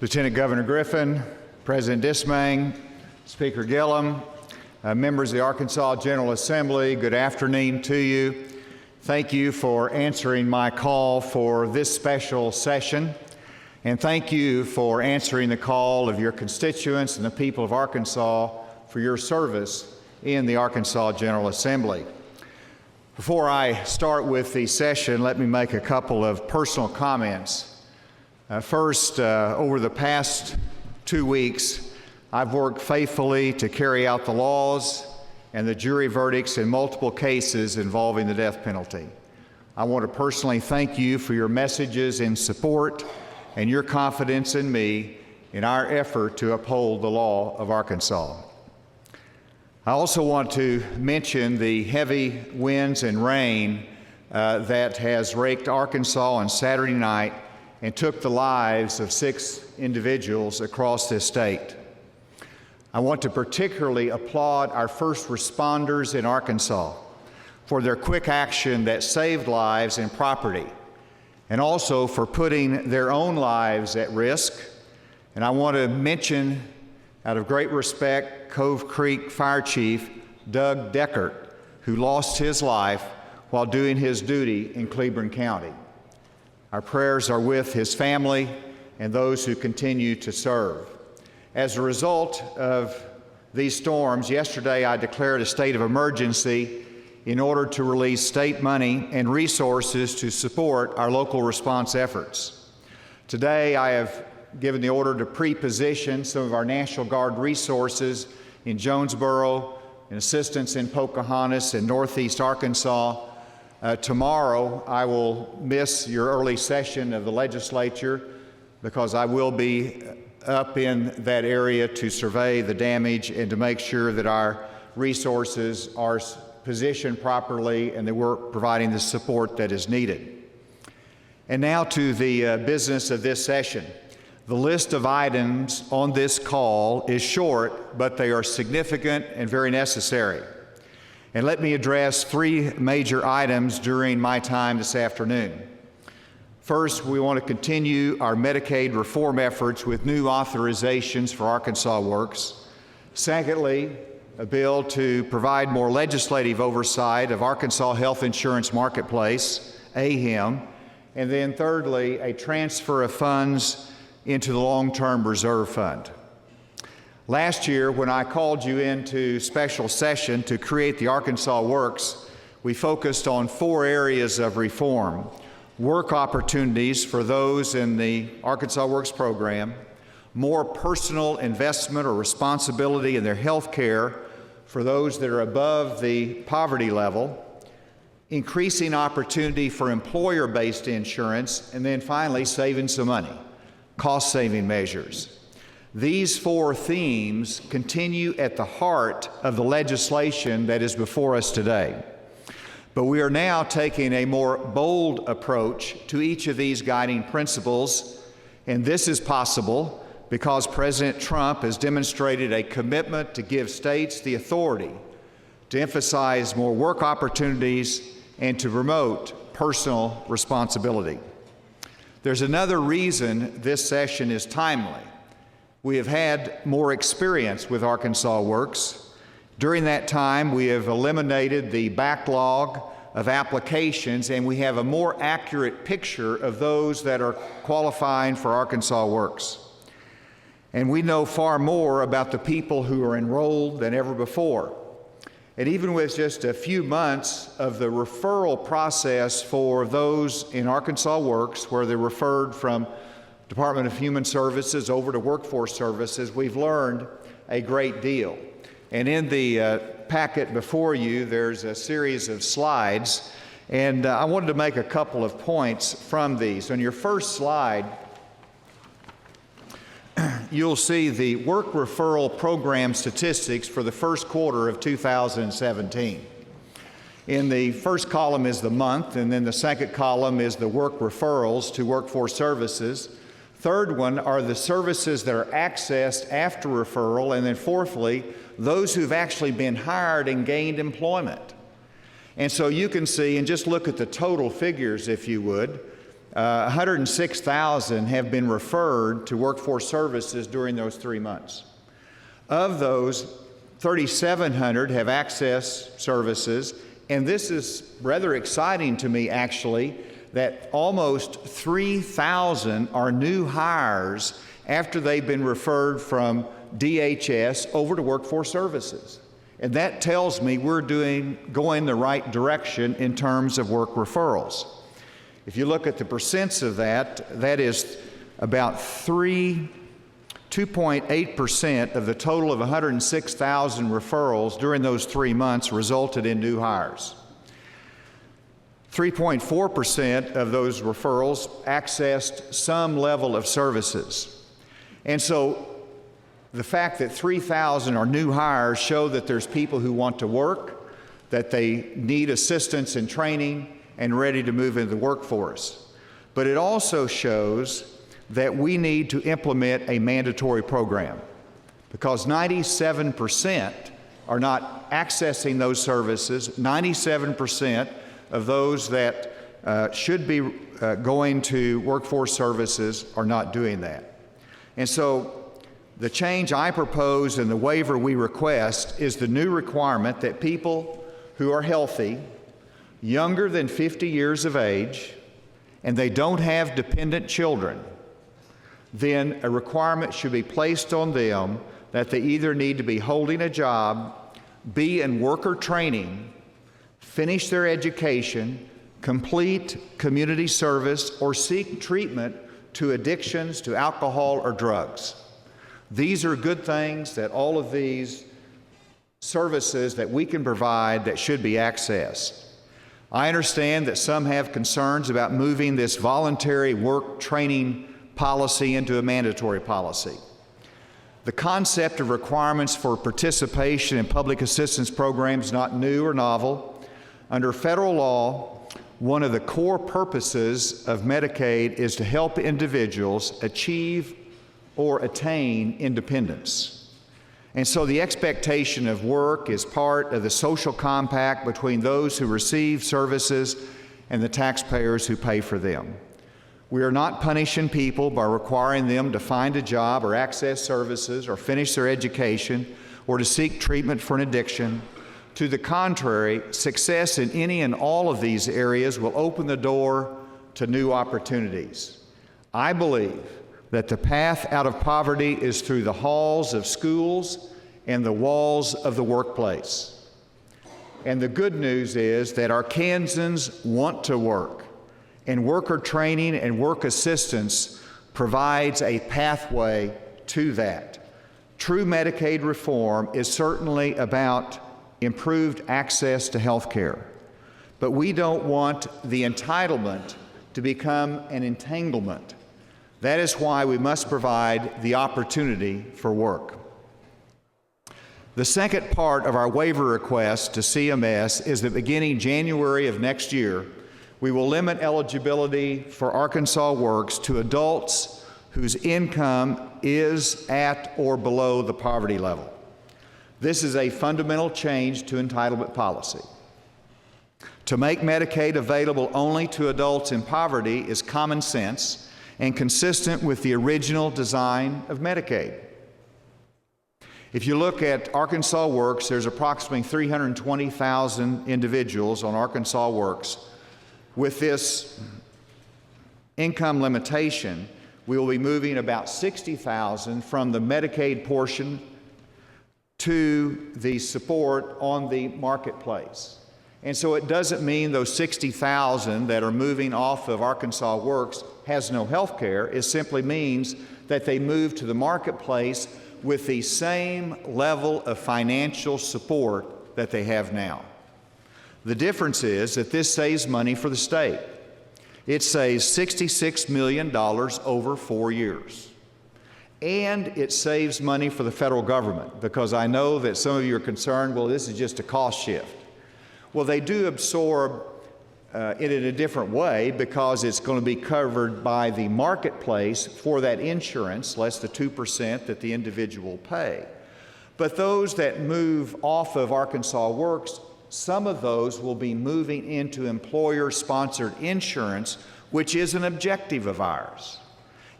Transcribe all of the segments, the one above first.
Lieutenant Governor Griffin, President Dismang, Speaker Gillum, members of the Arkansas General Assembly, good afternoon to you. Thank you for answering my call for this special session, and thank you for answering the call of your constituents and the people of Arkansas for your service in the Arkansas General Assembly. Before I start with the session, let me make a couple of personal comments. First, over the past 2 weeks, I've worked faithfully to carry out the laws and the jury verdicts in multiple cases involving the death penalty. I want to personally thank you for your messages in support and your confidence in me in our effort to uphold the law of Arkansas. I also want to mention the heavy winds and rain that has raked Arkansas on Saturday night and took the lives of 6 individuals across this state. I want to particularly applaud our first responders in Arkansas for their quick action that saved lives and property, and also for putting their own lives at risk. And I want to mention, out of great respect, Cove Creek Fire Chief Doug Deckert, who lost his life while doing his duty in Cleburne County. Our prayers are with his family and those who continue to serve. As a result of these storms, yesterday I declared a state of emergency in order to release state money and resources to support our local response efforts. Today I have given the order to pre-position some of our National Guard resources in Jonesboro and assistance in Pocahontas and Northeast Arkansas. Tomorrow, I will miss your early session of the legislature because I will be up in that area to survey the damage and to make sure that our resources are positioned properly and that we're providing the support that is needed. And now to the business of this session. The list of items on this call is short, but they are significant and very necessary. And let me address 3 major items during my time this afternoon. First, we want to continue our Medicaid reform efforts with new authorizations for Arkansas Works. Secondly, a bill to provide more legislative oversight of Arkansas Health Insurance Marketplace, AHIM. And then thirdly, a transfer of funds into the Long-Term Reserve Fund. Last year, when I called you into special session to create the Arkansas Works, we focused on 4 areas of reform: work opportunities for those in the Arkansas Works program, more personal investment or responsibility in their health care for those that are above the poverty level, increasing opportunity for employer-based insurance, and then finally, saving some money, cost-saving measures. These 4 themes continue at the heart of the legislation that is before us today. But we are now taking a more bold approach to each of these guiding principles, and this is possible because President Trump has demonstrated a commitment to give states the authority to emphasize more work opportunities and to promote personal responsibility. There's another reason this session is timely. We have had more experience with Arkansas Works. During that time, we have eliminated the backlog of applications, and we have a more accurate picture of those that are qualifying for Arkansas Works. And we know far more about the people who are enrolled than ever before. And even with just a few months of the referral process for those in Arkansas Works, where they're referred from Department of Human Services over to Workforce Services, we've learned a great deal. And in the packet before you, there's a series of slides, and I wanted to make a couple of points from these. On your first slide, you'll see the work referral program statistics for the first quarter of 2017. In the first column is the month, and then the second column is the work referrals to Workforce Services. Third one are the services that are accessed after referral, and then fourthly, those who've actually been hired and gained employment. And so you can see, and just look at the total figures if you would, 106,000 have been referred to workforce services during those 3 months. Of those, 3,700 have accessed services, and this is rather exciting to me actually, that almost 3,000 are new hires after they've been referred from DHS over to workforce services. And that tells me we're going the right direction in terms of work referrals. If you look at the percents of that, that is about 2.8% of the total of 106,000 referrals during those 3 months resulted in new hires. 3.4% of those referrals accessed some level of services. And so the fact that 3,000 are new hires show that there's people who want to work, that they need assistance and training and ready to move into the workforce. But it also shows that we need to implement a mandatory program because 97% are not accessing those services. 97% of those that should be going to workforce services are not doing that. And so the change I propose and the waiver we request is the new requirement that people who are healthy, younger than 50 years of age, and they don't have dependent children, then a requirement should be placed on them that they either need to be holding a job, be in worker training, finish their education, complete community service, or seek treatment to addictions, to alcohol or drugs. These are good things that all of these services that we can provide that should be accessed. I understand that some have concerns about moving this voluntary work training policy into a mandatory policy. The concept of requirements for participation in public assistance programs is not new or novel. Under federal law, one of the core purposes of Medicaid is to help individuals achieve or attain independence. And so the expectation of work is part of the social compact between those who receive services and the taxpayers who pay for them. We are not punishing people by requiring them to find a job or access services or finish their education or to seek treatment for an addiction. To the contrary, success in any and all of these areas will open the door to new opportunities. I believe that the path out of poverty is through the halls of schools and the walls of the workplace. And the good news is that Arkansans want to work, and worker training and work assistance provides a pathway to that. True Medicaid reform is certainly about improved access to health care, but we don't want the entitlement to become an entanglement. That is why we must provide the opportunity for work. The second part of our waiver request to CMS is that beginning January of next year, we will limit eligibility for Arkansas Works to adults whose income is at or below the poverty level. This is a fundamental change to entitlement policy. To make Medicaid available only to adults in poverty is common sense and consistent with the original design of Medicaid. If you look at Arkansas Works, there's approximately 320,000 individuals on Arkansas Works. With this income limitation, we will be moving about 60,000 from the Medicaid portion to the support on the marketplace. And so it doesn't mean those 60,000 that are moving off of Arkansas Works has no health care. It simply means that they move to the marketplace with the same level of financial support that they have now. The difference is that this saves money for the state. It saves $66 million over 4 years. And it saves money for the federal government, because I know that some of you are concerned, well, this is just a cost shift. Well, they do absorb it in a different way because it's going to be covered by the marketplace for that insurance, less the 2% that the individual pay. But those that move off of Arkansas Works, some of those will be moving into employer-sponsored insurance, which is an objective of ours.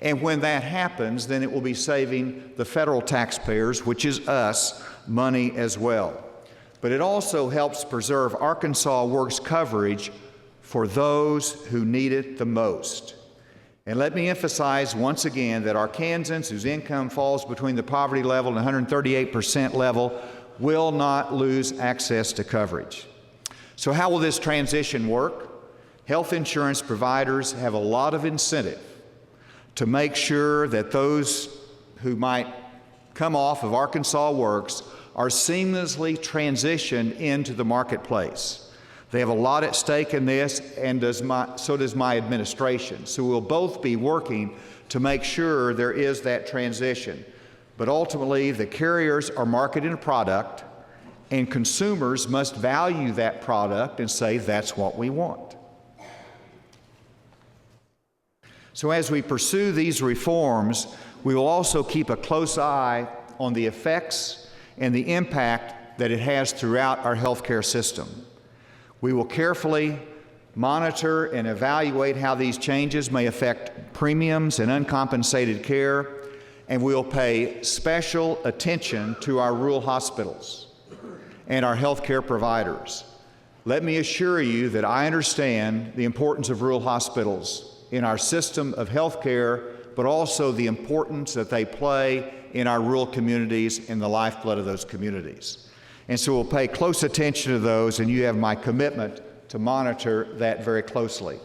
And when that happens, then it will be saving the federal taxpayers, which is us, money as well. But it also helps preserve Arkansas Works coverage for those who need it the most. And let me emphasize once again that Arkansans whose income falls between the poverty level and 138% level will not lose access to coverage. So how will this transition work? Health insurance providers have a lot of incentive to make sure that those who might come off of Arkansas Works are seamlessly transitioned into the marketplace. They have a lot at stake in this, and so does my administration. So we'll both be working to make sure there is that transition. But ultimately, the carriers are marketing a product, and consumers must value that product and say, that's what we want. So as we pursue these reforms, we will also keep a close eye on the effects and the impact that it has throughout our healthcare system. We will carefully monitor and evaluate how these changes may affect premiums and uncompensated care, and we'll pay special attention to our rural hospitals and our healthcare providers. Let me assure you that I understand the importance of rural hospitals in our system of health care, but also the importance that they play in our rural communities and the lifeblood of those communities. And so we'll pay close attention to those, and you have my commitment to monitor that very closely.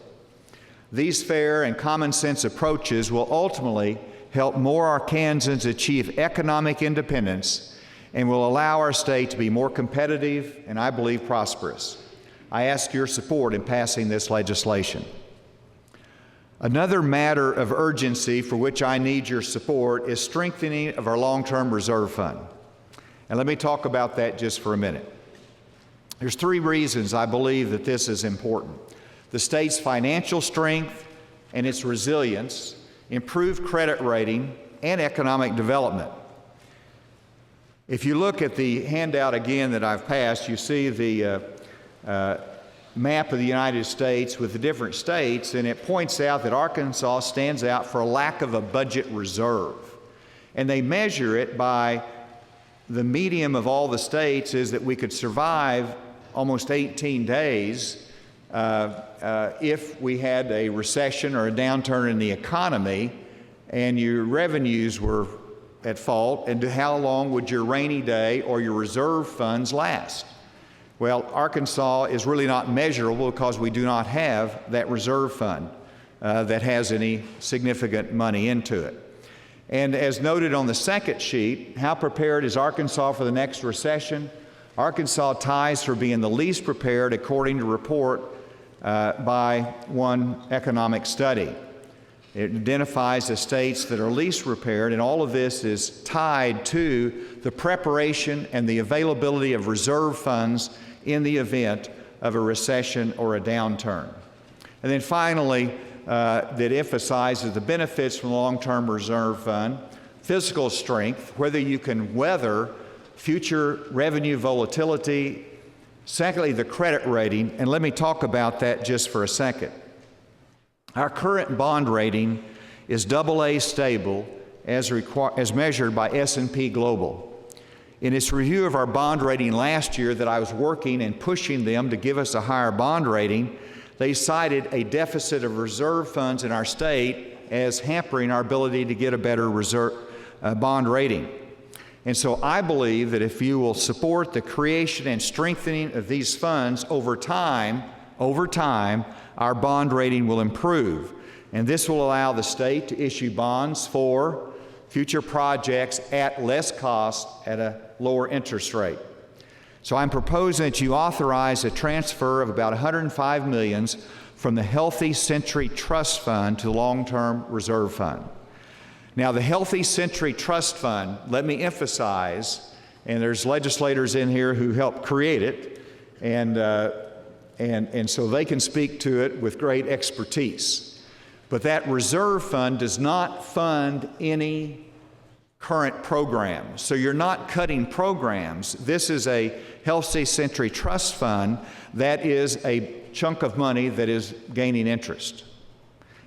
These fair and common sense approaches will ultimately help more Arkansans achieve economic independence and will allow our state to be more competitive and, I believe, prosperous. I ask your support in passing this legislation. Another matter of urgency for which I need your support is strengthening of our long-term reserve fund. And let me talk about that just for a minute. There's three reasons I believe that this is important: the state's financial strength and its resilience, improved credit rating, and economic development. If you look at the handout again that I've passed, you see the map of the United States with the different states, and it points out that Arkansas stands out for a lack of a budget reserve. And they measure it by the median of all the states is that we could survive almost 18 days if we had a recession or a downturn in the economy and your revenues were at fault, and how long would your rainy day or your reserve funds last? Well, Arkansas is really not measurable because we do not have that reserve fund that has any significant money into it. And as noted on the second sheet, how prepared is Arkansas for the next recession? Arkansas ties for being the least prepared according to a report by one economic study. It identifies the states that are least prepared, and all of this is tied to the preparation and the availability of reserve funds in the event of a recession or a downturn. And then finally, that emphasizes the benefits from the long-term reserve fund, physical strength, whether you can weather future revenue volatility. Secondly, the credit rating, and let me talk about that just for a second. Our current bond rating is AA stable as measured by S&P Global. In its review of our bond rating last year that I was working and pushing them to give us a higher bond rating, they cited a deficit of reserve funds in our state as hampering our ability to get a better bond rating. And so I believe that if you will support the creation and strengthening of these funds over time, our bond rating will improve. And this will allow the state to issue bonds for future projects at less cost at a lower interest rate. So I'm proposing that you authorize a transfer of about $105 million from the Healthy Century Trust Fund to the Long-Term Reserve Fund. Now, the Healthy Century Trust Fund, let me emphasize, and there's legislators in here who helped create it, and so they can speak to it with great expertise. But that reserve fund does not fund any current programs. So you're not cutting programs. This is a Healthy Century Trust Fund that is a chunk of money that is gaining interest.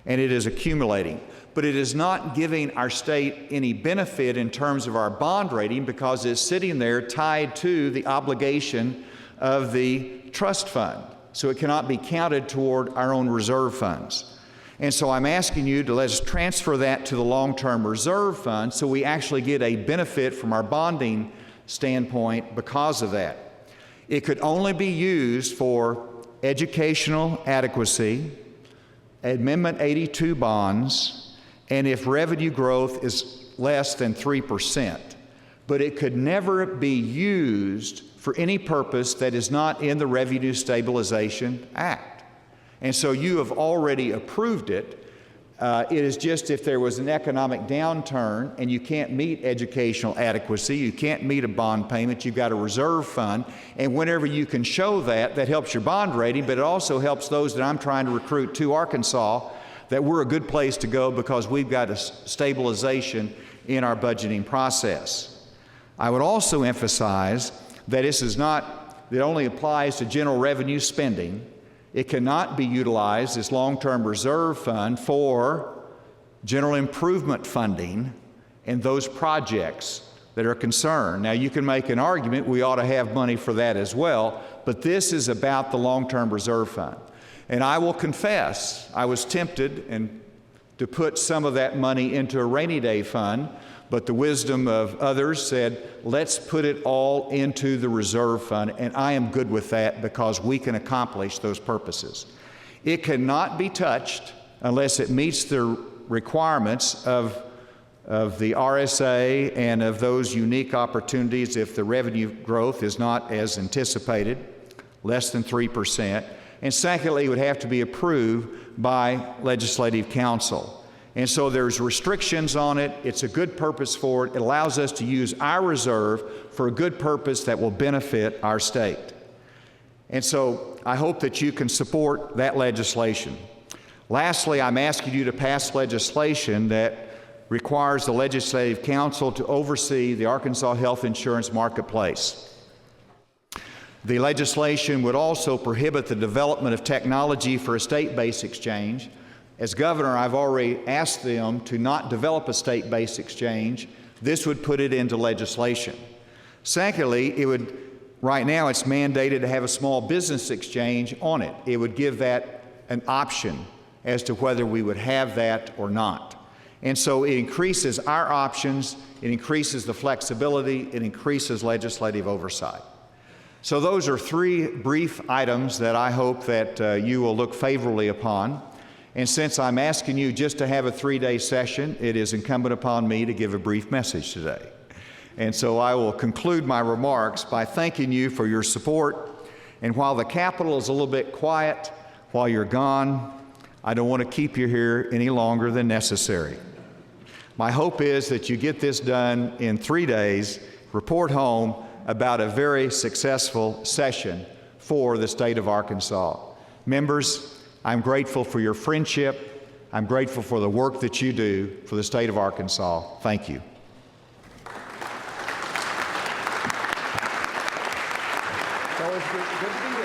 and it is accumulating. But it is not giving our state any benefit in terms of our bond rating because it's sitting there tied to the obligation of the trust fund. So it cannot be counted toward our own reserve funds. And so I'm asking you to let's transfer that to the long-term reserve fund so we actually get a benefit from our bonding standpoint because of that. It could only be used for educational adequacy, Amendment 82 bonds, and if revenue growth is less than 3%. But it could never be used for any purpose that is not in the Revenue Stabilization Act. And so you have already approved it. It is just if there was an economic downturn and you can't meet educational adequacy, you can't meet a bond payment, you've got a reserve fund, and whenever you can show that, that helps your bond rating, but it also helps those that I'm trying to recruit to Arkansas that we're a good place to go because we've got a stabilization in our budgeting process. I would also emphasize that this is not, it only applies to general revenue spending. It cannot be utilized as long-term reserve fund for general improvement funding and those projects that are concerned. Now, you can make an argument we ought to have money for that as well, but this is about the long-term reserve fund. And I will confess, I was tempted to put some of that money into a rainy day fund, but the wisdom of others said, let's put it all into the reserve fund, and I am good with that because we can accomplish those purposes. It cannot be touched unless it meets the requirements of the RSA and of those unique opportunities if the revenue growth is not as anticipated, less than 3%. And secondly, it would have to be approved by Legislative Council. And so there's restrictions on it. It's a good purpose for it. It allows us to use our reserve for a good purpose that will benefit our state. And so I hope that you can support that legislation. Lastly, I'm asking you to pass legislation that requires the Legislative Council to oversee the Arkansas health insurance marketplace. The legislation would also prohibit the development of technology for a state-based exchange. As governor, I've already asked them to not develop a state-based exchange. This would put it into legislation. Secondly, right now it's mandated to have a small business exchange on it. It would give that an option as to whether we would have that or not. And so it increases our options, it increases the flexibility, it increases legislative oversight. So those are three brief items that I hope that you will look favorably upon. And since I'm asking you just to have a 3-day session, it is incumbent upon me to give a brief message today. And so I will conclude my remarks by thanking you for your support. And while the Capitol is a little bit quiet while you're gone, I don't want to keep you here any longer than necessary. My hope is that you get this done in 3 days, report home about a very successful session for the state of Arkansas. Members, I'm grateful for your friendship. I'm grateful for the work that you do for the state of Arkansas. Thank you. It's always good to be